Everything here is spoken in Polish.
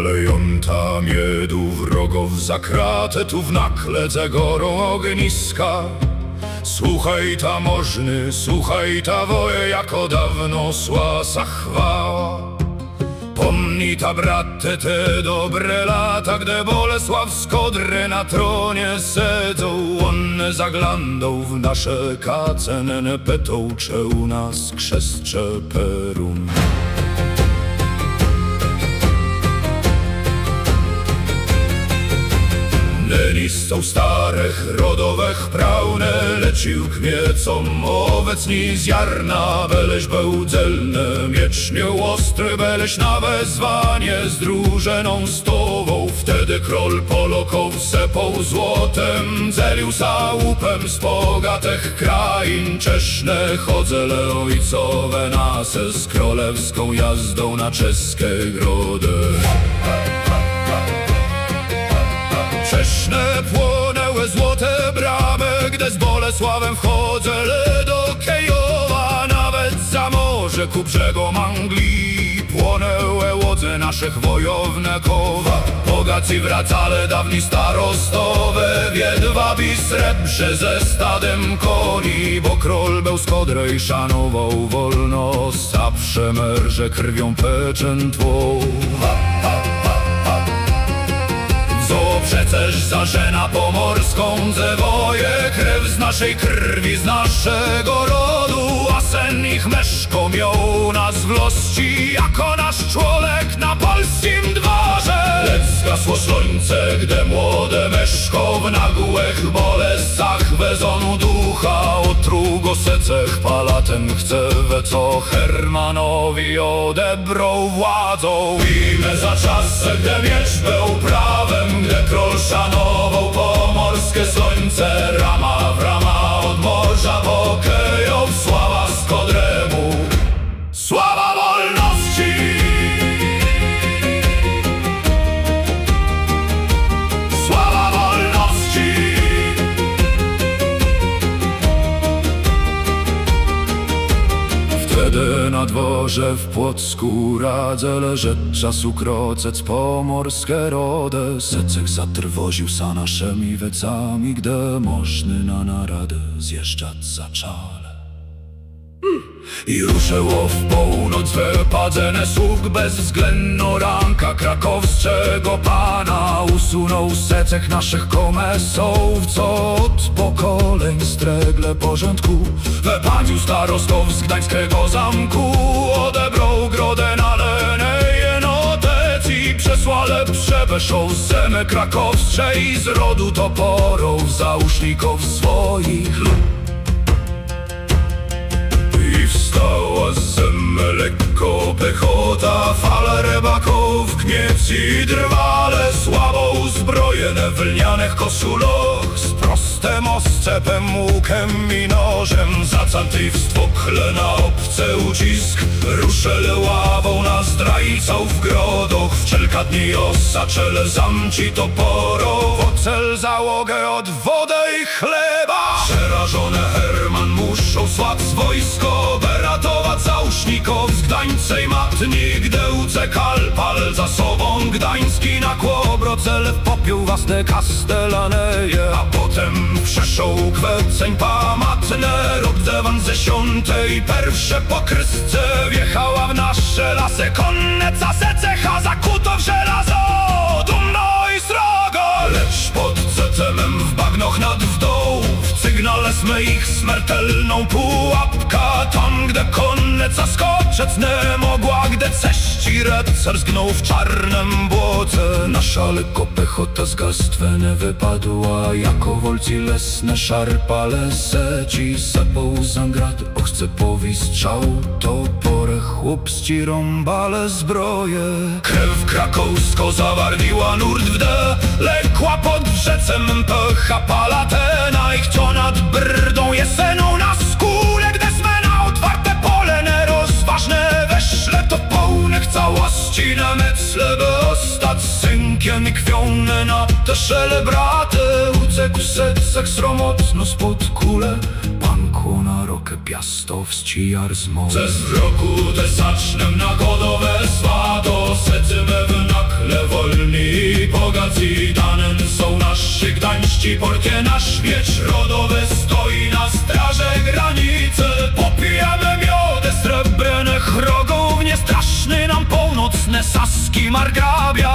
Nalejąta miedu wrogów za kratę, tu w nakledze gorą ogniska. Słuchaj ta możny, słuchaj ta woje, jako dawno słasa chwała. Pomnij ta brate te dobre lata, gdy Bolesław z Kodry na tronie sedzą. One zaglandą w nasze kace, nene petą u nas krzeszcze perun. Listą starych rodowech praune lecił kmiecom owecni z jarna. Beleś był dzelny, miecz miał ostry, beleś na wezwanie z drużyną stową. Wtedy król Poloków sepał złotem, dzelił załupem z bogatych krain. Czeszne chodzele ojcowe nase z królewską jazdą na czeskie grody. Czeszne płonęły złote bramy, gdy z Bolesławem wchodzę do Kijowa. Nawet za morze ku brzegom Anglii płonęły łodze naszych wojowne koła. Bogaci wracali dawni starostowe, wiedwabi srebrze ze stadem koni. Bo król był z Kodry i szanował wolność, a przemerże krwią pieczętwą. Co przecież zażena pomorską zewoje, krew z naszej krwi, z naszego rodu. A sen ich meszko miał nas w lości, jako nasz człowiek na polskim dworze. Lecz zgasło słońce, gdy młode meszko w nagłych bolesach wezonu ducha. Otruł go secech palatem chce, we co Hermanowi odebrał władzą. I my za czasem, gdy miecz był prawem, gdy król szanował pomorskie słońce. Rama w rama od morza po Kijów, sława z Kodremu, sława wolności. Sława wolności. Wtedy na dworze w Płocku radze leżeć czasu krocec pomorskie rody. Secek zatrwoził sa naszymi wecami, gdy możny na naradę zjeżdżać zaczale. I ruszyło w północ wypadzene sług, bezwzględno ranka krakowskiego pana. Usunął secek naszych komesów, co od pokoleń stregle porządku. Wypadził starostów z gdańskiego zamku, odebrał grodę na lenej notecji. Przesłale przebeszą z zemy krakowskiej, z rodu toporów załóżników swoich. Wstała z zemy lekko pechota, fala rybaków, kmiec i drwale. Słabo uzbrojone w lnianych koszulach, z prostym oscepem, łukiem i nożem. Zacanty w stwokle na obcy ucisk, ruszyli ławą na zdrajców w grodach. Wczelka dni osaczele zamci toporów, ocel załogę od wody i chleba. Przerażone Herman muszą słać wojsko, by ratować załóżników z Gdańcej matni. Gdy uciekal pal za sobą gdański, na Kłobrocel w popiół własne kastelaneje. A potem przeszł kweceń pamatne, rok 2010. Pierwsze po krysce wjechała w nasze lasy konnica Sececha, zakuto w żelazo, dumno i srogo. Lecz pod Cetemem w bagnoch nad wdą, w sygnale sme ich śmiertelną pułapka. Tam, gdzie konnica skoczec nie mogła, gdy ceści rycer zgnął w czarnym błocie. Nasza lekko pechota z gastwene wypadła, jako wolci lesne szarpale seci. Sepał zangrad, o chce powistrzał toporę, chłopsci rąbale zbroje. Krew krakowsko zawarliła nurt w D, lekła pod brzecem pecha palatena. I chcio nad brdą jeseną na skórę, gdy sme na otwarte pole nerozważne weszle. To pełnych całości na mecle, by ostać synkiem i krwione na te szelebraty. Ucekł secek sromotno spod kule, pankło na rokę piastowski jarzmo. Ze zbroku te zacznem na godowe swato, secymy w nakle wolności portie nasz miecz rodowy stoi na straży granicy. Popijamy miody srebrnych rogów, niestraszny nam północne Saski margrabia.